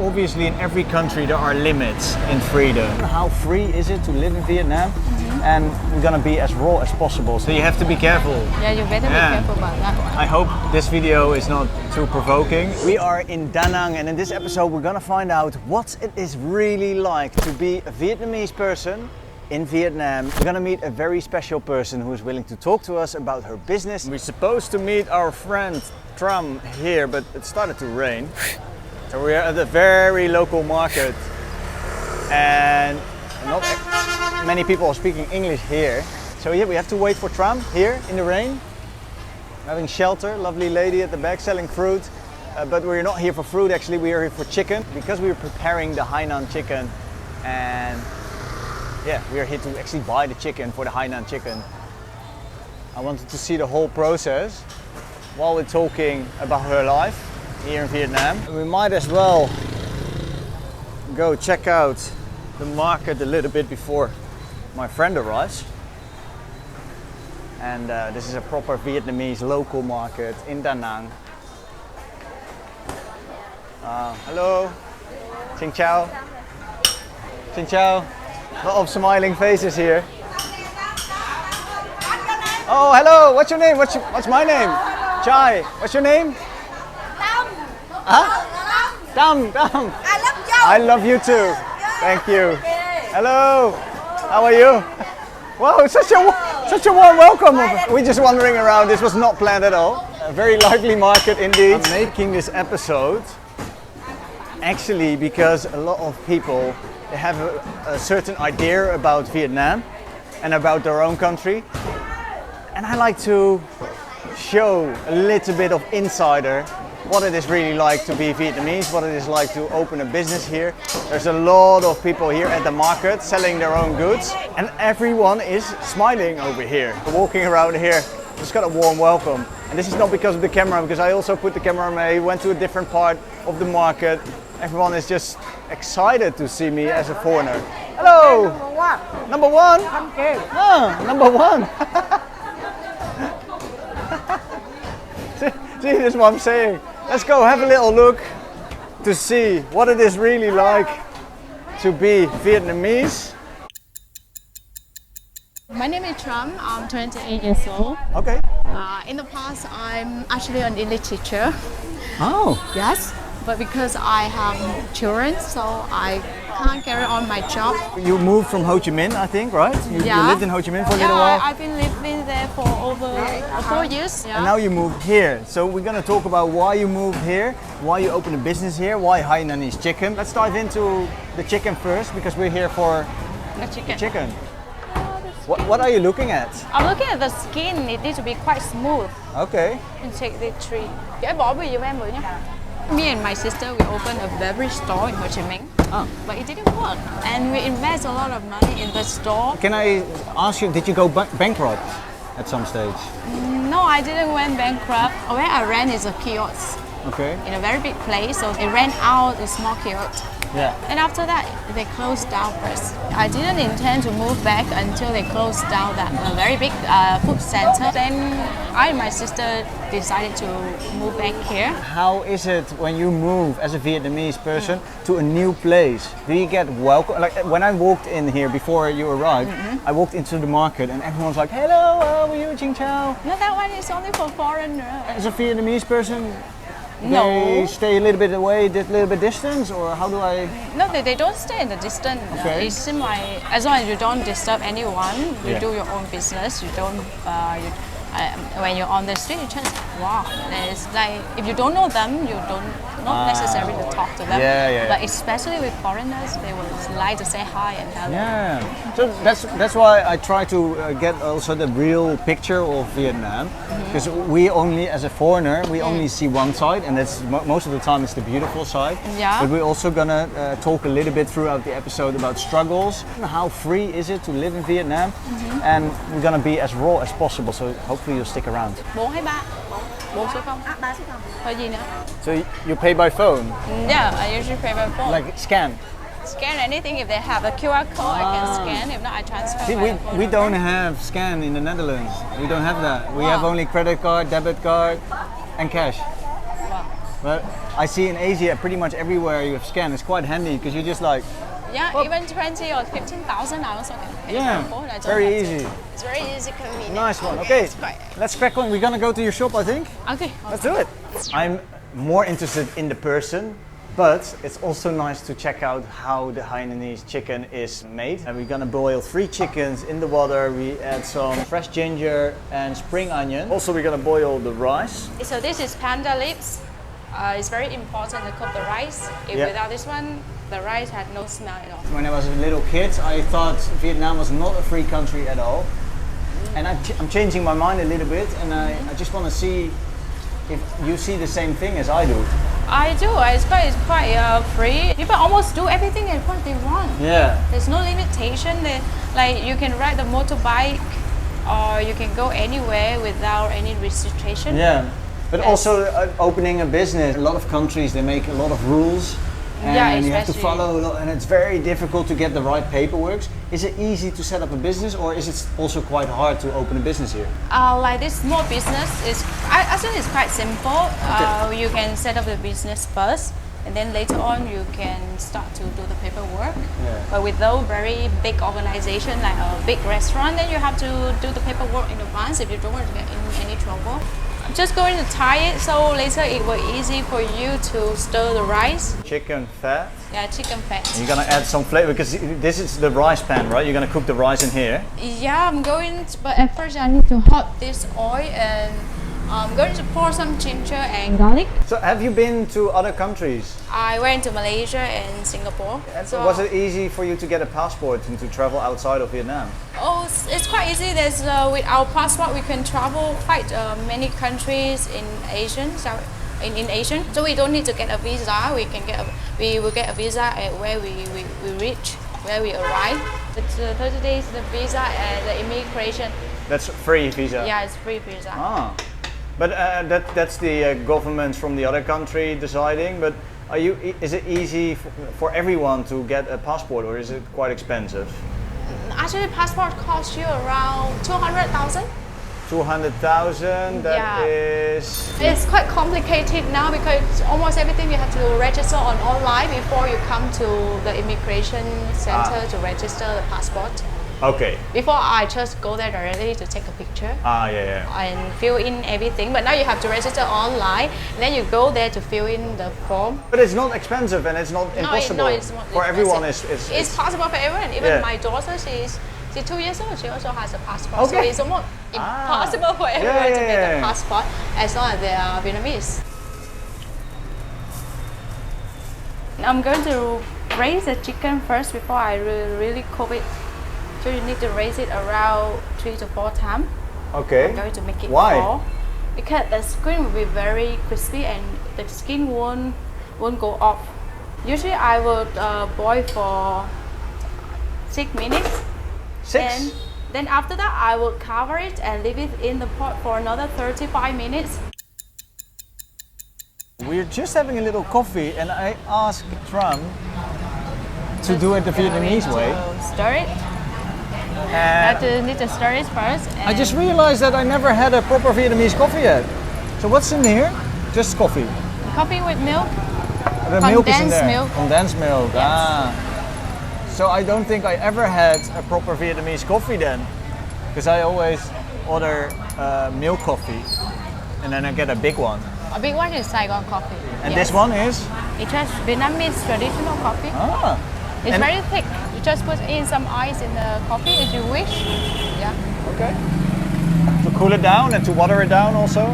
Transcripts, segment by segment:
Obviously in every country there are limits in freedom. How free is it to live in Vietnam? And we're gonna be as raw as possible, so you have to be careful. Yeah, you better be careful about that one. I hope this video is not too provoking. We are in Da Nang, and in this episode we're gonna find out what it is really like to be a Vietnamese person in Vietnam. We're gonna meet a very special person who is willing to talk to us about her business. We're supposed to meet our friend Tram here, but it started to rain. So we're at a very local market, and not many people are speaking English here. So yeah, we have to wait for Tram here in the rain. Having shelter, lovely lady at the back selling fruit. But we're not here for fruit actually, we are here for chicken. Because we are preparing the Hainan chicken, and yeah, we are here to actually buy the chicken for the Hainan chicken. I wanted to see the whole process while we're talking about her life here in Vietnam. We might as well go check out the market a little bit before my friend arrives. And this is a proper Vietnamese local market in Da Nang. Hello. Xin chào. Xin chào. A lot of smiling faces here. Oh, hello. What's your name? What's my name? Chai. What's your name? Dam. Huh? Dam. I love you too. Thank you. Hello. How are you? Wow, such a warm welcome. We're just wandering around. This was not planned at all. A very lively market indeed. I'm making this episode actually because a lot of people have a certain idea about Vietnam and about their own country. And I like to show a little bit of insider what it is really like to be Vietnamese, what it is like to open a business here. There's a lot of people here at the market selling their own goods, and everyone is smiling over here. Walking around here, just got a warm welcome. And this is not because of the camera, because I also put the camera on me, went to a different part of the market. Everyone is just excited to see me as a foreigner. Hello! Number one? Number one! See, this is what I'm saying. Let's go have a little look to see what it is really like to be Vietnamese. My name is Tram. I'm 28 years old. Okay. In the past, I'm actually an English teacher. Oh. Yes, but because I have children, so I can't carry on my job. You moved from Ho Chi Minh, I think, right? You lived in Ho Chi Minh for a little while. I've been living there for over 4 years. Yeah. And now you moved here. So we're going to talk about why you moved here, why you opened a business here, why Hainanese chicken. Let's dive into the chicken first, because we're here for The chicken. chicken. What are you looking at? I'm looking at the skin. It needs to be quite smooth. Okay. And take the tree. Cái bỏ bì giùm em bự nhé. Me and my sister, we opened a beverage store in Ho Chi Minh. Oh. But it didn't work. And we invest a lot of money in the store. Can I ask you, did you go bankrupt at some stage? No, I didn't went bankrupt. Where I ran is a kiosk Okay. in a very big place. So they rent out a small kiosk. Yeah. And after that, they closed down first. I didn't intend to move back until they closed down that very big food center. Then I and my sister decided to move back here. How is it when you move as a Vietnamese person to a new place? Do you get welcome? Like when I walked in here before you arrived, I walked into the market and everyone's like, hello, how are you, Ching Chao? No, that one is only for foreigners. As a Vietnamese person, No. they stay a little bit away, a little bit distance, or how do I? No, they don't stay in the distance. Okay. It seems like as long as you don't disturb anyone, you Yeah. do your own business. You don't. When you're on the street, you just walk. It's like if you don't know them, you don't not necessarily to talk to them. Yeah. But especially with foreigners, they would like to say hi and hello. Yeah. So that's why I try to get also the real picture of Vietnam, because we only, as a foreigner, we only see one side, and that's most of the time it's the beautiful side. Yeah. But we're also gonna talk a little bit throughout the episode about struggles. How free is it to live in Vietnam? And we're gonna be as raw as possible. So hopefully you'll stick around. 4 hay 3? 4 số 0. 3 số 0. Thôi gì nữa? So you pay by phone, Yeah, I usually pay by phone. like scan. Scan anything. If they have a QR code, I can scan. If not, I transfer. See, by the phone. we don't have scan in the Netherlands. We don't have that. We have Wow. only credit card, debit card, and cash. Wow. But I see in Asia, pretty much everywhere you have scanned. It's quite handy because you just like, Yeah, well, even 20 or 15,000 I also can pay. yeah, for phone. I don't very have to- easy. It's very easy, convenient. Nice one. Okay, it's quite- let's crack on. We're gonna go to your shop, I think. Okay. Let's do it. I'm more interested in the person, but it's also nice to check out how the Hainanese chicken is made. And we're gonna boil 3 chickens in the water. We add some fresh ginger and spring onion. Also, we're gonna boil the rice. So this is panda lips. It's very important to cook the rice. If Yeah. without this one, the rice had no smell at all. When I was a little kid, I thought Vietnam was not a free country at all. And I'm changing my mind a little bit, and I just want to see if you see the same thing as I do. I do. It's quite free. People almost do everything and what they want. Yeah. There's no limitation. Like you can ride the motorbike, or you can go anywhere without any restriction. Yeah. But Yes. also opening a business. A lot of countries, they make a lot of rules. And Yeah, you have to especially- follow a lot, and it's very difficult to get the right paperwork. Is it easy to set up a business, or is it also quite hard to open a business here? Like this small business I think it's quite simple. You can set up the business first, and then later on you can start to do the paperwork. Yeah. But with those very big organization like a big restaurant, then you have to do the paperwork in advance if you don't want to get in any trouble. I'm just going to tie it so later it will be easy for you to stir the rice. Chicken fat. Yeah, chicken fat. You're gonna add some flavor because this is the rice pan, right? You're gonna cook the rice in here. Yeah, but at first I need to hot this oil, and I'm going to pour some ginger and garlic. So have you been to other countries? I went to Malaysia and Singapore. So was it easy for you to get a passport and to travel outside of Vietnam? Oh, it's quite easy. There's with our passport we can travel quite many countries in Asian. In Asian, so we don't need to get a visa. We will get a visa at where we reach, where we arrive. It's 30 days the visa and the immigration. That's free visa. Yeah, it's free visa. Ah, but that's the government from the other country deciding. But is it easy for everyone to get a passport, or is it quite expensive? Actually, passport costs you around 200,000. 200,000. That is. It's quite complicated now because almost everything you have to register online before you come to the immigration center to register the passport. Okay. Before I just go there directly to take a picture. Yeah. And fill in everything, but now you have to register online. And then you go there to fill in the form. But it's not expensive and it's not impossible. No, it's not for everyone. It's possible for everyone. Even my daughter, she's 2 years old. She also has a passport. Okay. So it's almost impossible for everyone to get a passport as long as they are Vietnamese. I'm going to raise the chicken first before I really cook it. So you need to raise it around 3 to 4 times. Okay. I'm going to make it Why? fall. Because the skin will be very crispy and the skin won't go off. Usually I would boil for 6 minutes. 6? And then after that I will cover it and leave it in the pot for another 35 minutes. We're just having a little coffee and I asked Tram to do it the Vietnamese way. Stir it. And Need to stir it first. I just realized that I never had a proper Vietnamese coffee yet. So what's in here? Just coffee. Coffee with milk. The milk is in Condensed there. milk. Condensed milk. Yes. Ah. So I don't think I ever had a proper Vietnamese coffee then, because I always order milk coffee, and then I get a big one. A big one is Saigon coffee. And yes. this one is? It's just Vietnamese traditional coffee. Ah. It's And- very thick. You just put in some ice in the coffee if you wish. Yeah. Okay. To cool it down and to water it down also?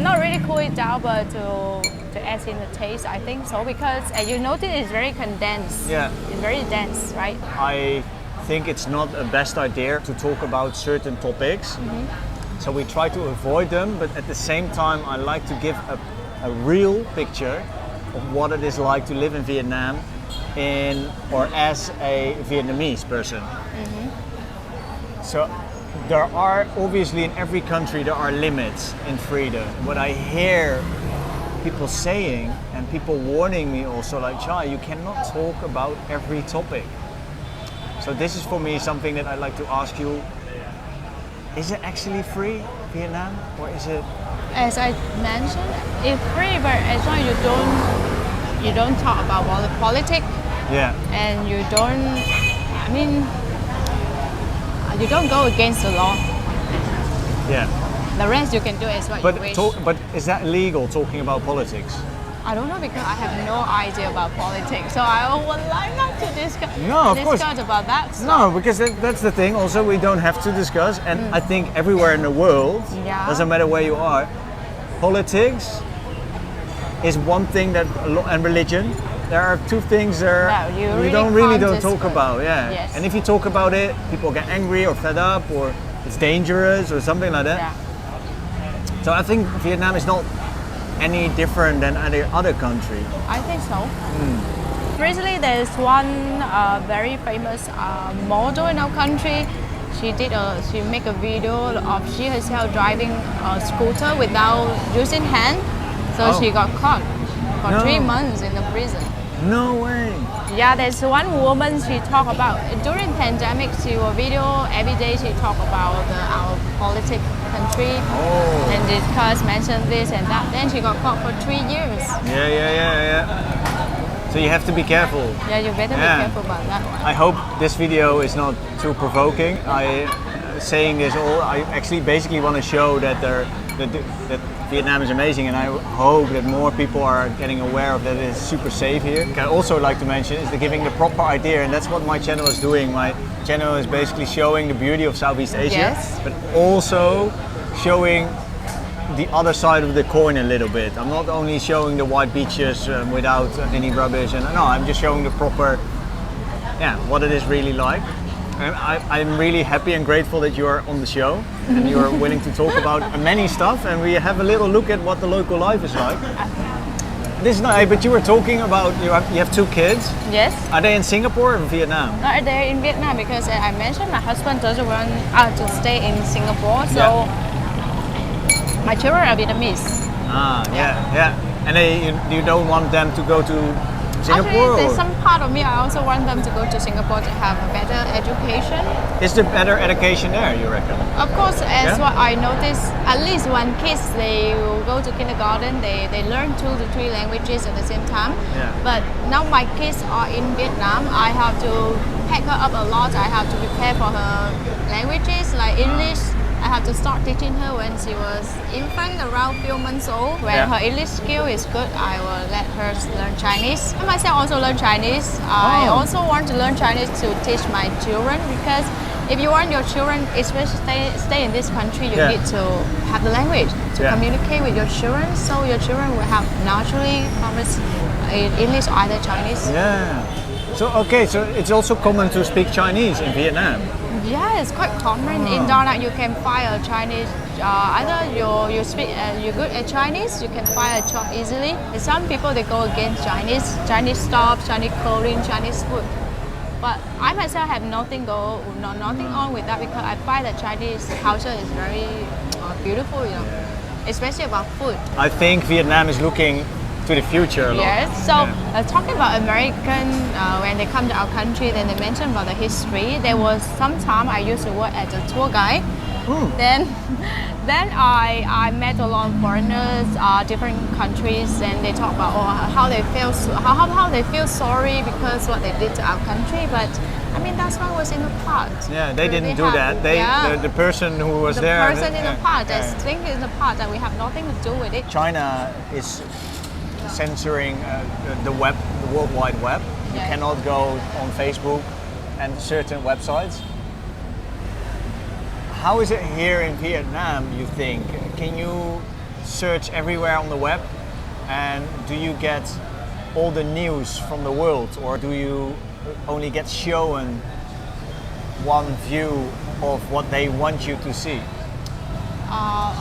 Not really cool it down, but to add in the taste, I think so, because as you notice, it's very condensed. Yeah. It's very dense, right? I think it's not a best idea to talk about certain topics. So we try to avoid them, but at the same time, I like to give a real picture of what it is like to live in Vietnam as a Vietnamese person. So there are obviously in every country there are limits in freedom. What I hear people saying and people warning me also, like, Chai, you cannot talk about every topic. So this is for me something that I'd like to ask you. Is it actually free, Vietnam, or is it As I mentioned, it's free, but as long as you don't talk about politics, Yeah. and you don't, I mean, you don't go against the law. Yeah. The rest you can do is what you wish. But is that legal, talking about politics? I don't know because I have no idea about politics, so I would like not to discuss. No, of course. Discuss about that. No, because that's the thing. Also, we don't have to discuss, and I think everywhere in the world, Yeah. doesn't matter where you are, politics is one thing that, and religion. There are two things that No, you really don't can't talk discuss. about. Yeah. Yes. And if you talk about it, people get angry or fed up, or it's dangerous or something like that. Yeah. So I think Vietnam is not any different than any other country. I think so. Recently, there's one very famous model in our country. She make a video of she herself driving a scooter without using hand, so Oh. she got caught for No. 3 months in the prison. No way. Yeah, there's one woman she talk about during pandemic. She will video every day. She talk about our politics country Oh. and discuss, mention this and that. Then she got caught for 3 years. Yeah. So you have to be careful. Yeah, you better Yeah. be careful about that one. I hope this video is not too provoking. Saying this all, I actually basically want to show that that Vietnam is amazing, and I hope that more people are getting aware of that it's super safe here. I also like to mention is giving the proper idea, and that's what my channel is doing. My channel is basically showing the beauty of Southeast Asia, Yes. but also showing the other side of the coin a little bit. I'm not only showing the white beaches without any rubbish, and no, I'm just showing the proper, what it is really like. I'm really happy and grateful that you are on the show and you are willing to talk about many stuff, and we have a little look at what the local life is like. This is not, but you were talking about you have 2 kids. Yes. Are they in Singapore or in Vietnam? No, they're in Vietnam because I mentioned my husband doesn't want to stay in Singapore, so my children are Vietnamese. Yeah. And you don't want them to go to Singapore? Actually, there's or? some part of me I also want them to go to Singapore to have a better education. Is there better education there, you reckon? Of course, as Yeah? what I noticed, at least when kids they will go to kindergarten, they learn 2 to 3 languages at the same time. Yeah. But now my kids are in Vietnam, I have to pack her up a lot. I have to prepare for her languages like English. I have to start teaching her when she was infant, around few months old. When Yeah. her English skill is good, I will let her learn Chinese. I myself also learn Chinese. I also want to learn Chinese to teach my children, because if you want your children, especially stay in this country, you Yeah. need to have the language to Yeah. communicate with your children. So your children will have naturally converse in English or either Chinese. Yeah. So it's also common to speak Chinese in Vietnam. Yeah, it's quite common. In Da Nang, you can find a Chinese, either you're good at Chinese, you can find a job easily. And some people, they go against Chinese stuff, Chinese clothing, Chinese food. But I myself have nothing on with that, because I find that Chinese culture is very beautiful, especially about food. I think Vietnam is looking to the future a lot. Yes. So talking about American, when they come to our country, then they mention about the history. There was some time I used to work as a tour guide. Then I met a lot of foreigners, different countries, and they talk about how they feel sorry because what they did to our country. But I mean, that's what was in the past. Yeah, they didn't do that. The person who was the there. person in the past, there's things in the past that we have nothing to do with it. China is censoring the web, the World Wide Web. You Yeah. cannot go on Facebook and certain websites. How is it here in Vietnam, you think? Can you search everywhere on the web? And do you get all the news from the world, or do you only get shown one view of what they want you to see?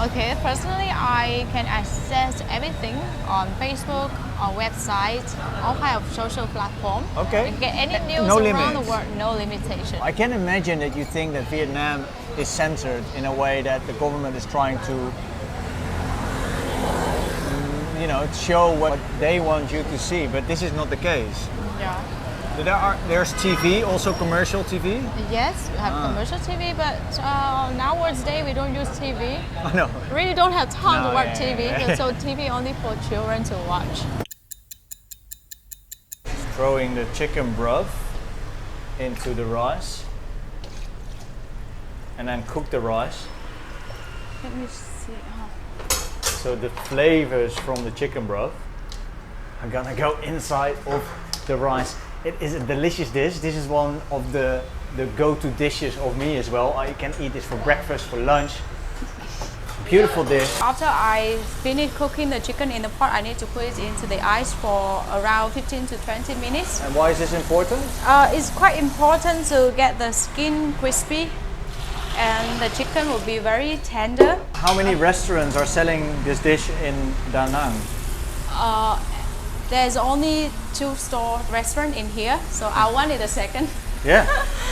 Okay, personally, I can access everything on Facebook, on websites, all kind of social platforms. Okay. You can get any news No around limits. the world, no limitation. I can imagine that you think that Vietnam is censored in a way that the government is trying to, show what they want you to see, but this is not the case. Yeah. There's TV, also commercial TV. Yes, we have commercial TV, but nowadays we don't use TV. Oh, no. Really don't have time to watch yeah, TV, yeah. so TV only for children to watch. Throwing the chicken broth into the rice and then cook the rice. Let me see. So the flavors from the chicken broth are gonna go inside of the rice. It is a delicious dish. This is one of the go-to dishes of me as well. I can eat this for breakfast, for lunch. Beautiful dish. After I finish cooking the chicken in the pot, I need to put it into the ice for around 15 to 20 minutes. And why is this important? It's quite important to get the skin crispy and the chicken will be very tender. How many restaurants are selling this dish in Da Nang? There's only 2 restaurants in here, so I wanted a second. Yeah.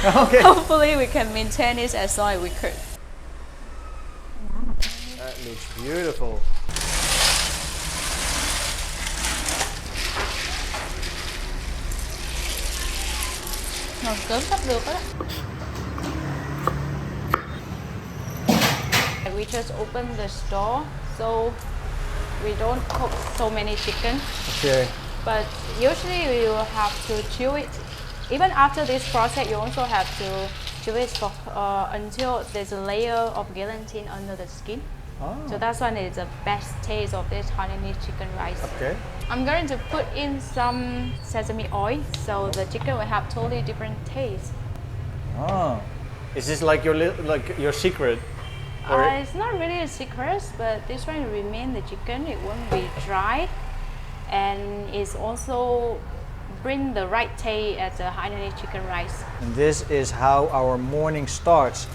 Okay. Hopefully we can maintain it as long as we could. That looks beautiful. Cớm sắp được đó. We just opened the store, so we don't cook so many chicken. Okay. But usually we will have to chew it. Even after this process, you also have to chew it for, until there's a layer of gelatin under the skin. Oh. So that's one is the best taste of this Hainanese chicken rice. Okay. I'm going to put in some sesame oil, so the chicken will have totally different taste. Oh. Is this like your secret? It's not really a secret, but this one will remain the chicken. It won't be dry, and it's also bring the right taste as a Hainanese chicken rice. And this is how our morning starts.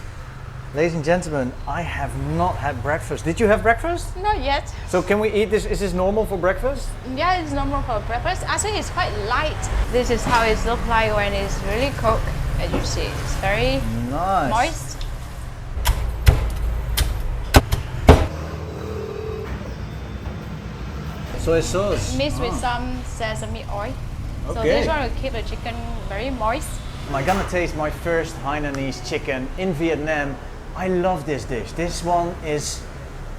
Ladies and gentlemen, I have not had breakfast. Did you have breakfast? Not yet. So can we eat this? Is this normal for breakfast? Yeah, it's normal for breakfast. Actually, it's quite light. This is how it looks like when it's really cooked. As you see, it's very Nice. moist. Soy sauce. Mixed with some sesame oil. So Okay. this one will keep the chicken very moist. I'm gonna taste my first Hainanese chicken in Vietnam. I love this dish. This one is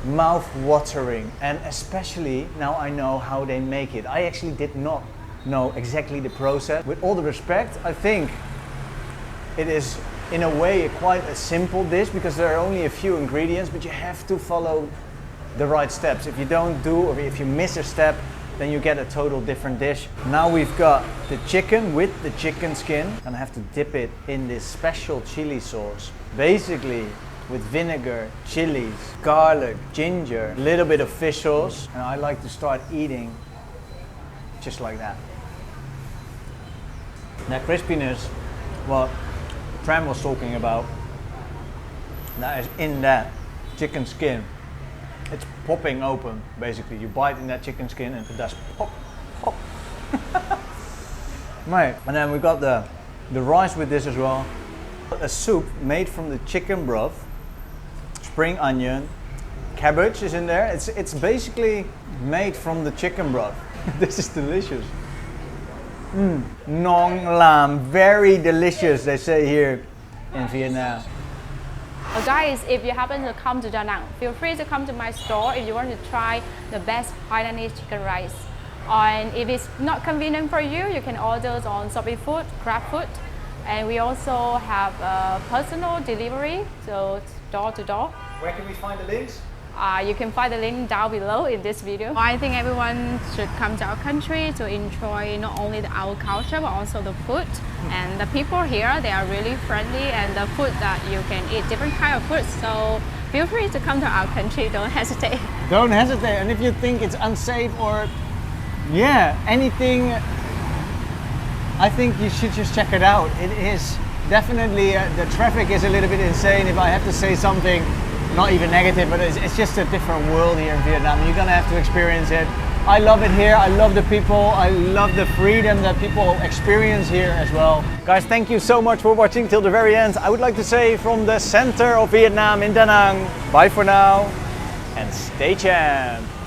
mouth-watering, and especially now I know how they make it. I actually did not know exactly the process. With all the respect, I think it is in a way quite a simple dish because there are only a few ingredients, but you have to follow the right steps. If you don't do, or if you miss a step, then you get a total different dish. Now we've got the chicken with the chicken skin, and I have to dip it in this special chili sauce. Basically with vinegar, chilies, garlic, ginger, a little bit of fish sauce, and I like to start eating just like that. That crispiness, what Tram was talking about, that is in that chicken skin. It's popping open, basically. You bite in that chicken skin and it does pop, pop. Right, and then we got the rice with this as well. A soup made from the chicken broth, spring onion, cabbage is in there. It's basically made from the chicken broth. This is delicious. Nong lam, very delicious, they say here in Vietnam. Guys, if you happen to come to Da Nang, feel free to come to my store if you want to try the best Hainanese chicken rice. And if it's not convenient for you, you can order on ShopeeFood, GrabFood. And we also have personal delivery, so door to door. Where can we find the links? You can find the link down below in this video. I think everyone should come to our country to enjoy not only our culture but also the food. And the people here, they are really friendly, and the food that you can eat different kind of food. So feel free to come to our country, don't hesitate. Don't hesitate, and if you think it's unsafe or anything, I think you should just check it out. It is definitely, the traffic is a little bit insane if I have to say something. Not even negative, but it's just a different world here in Vietnam. You're gonna have to experience it. I love it here. I love the people. I love the freedom that people experience here as well. Guys, thank you so much for watching till the very end. I would like to say from the center of Vietnam in Da Nang, bye for now and stay champ.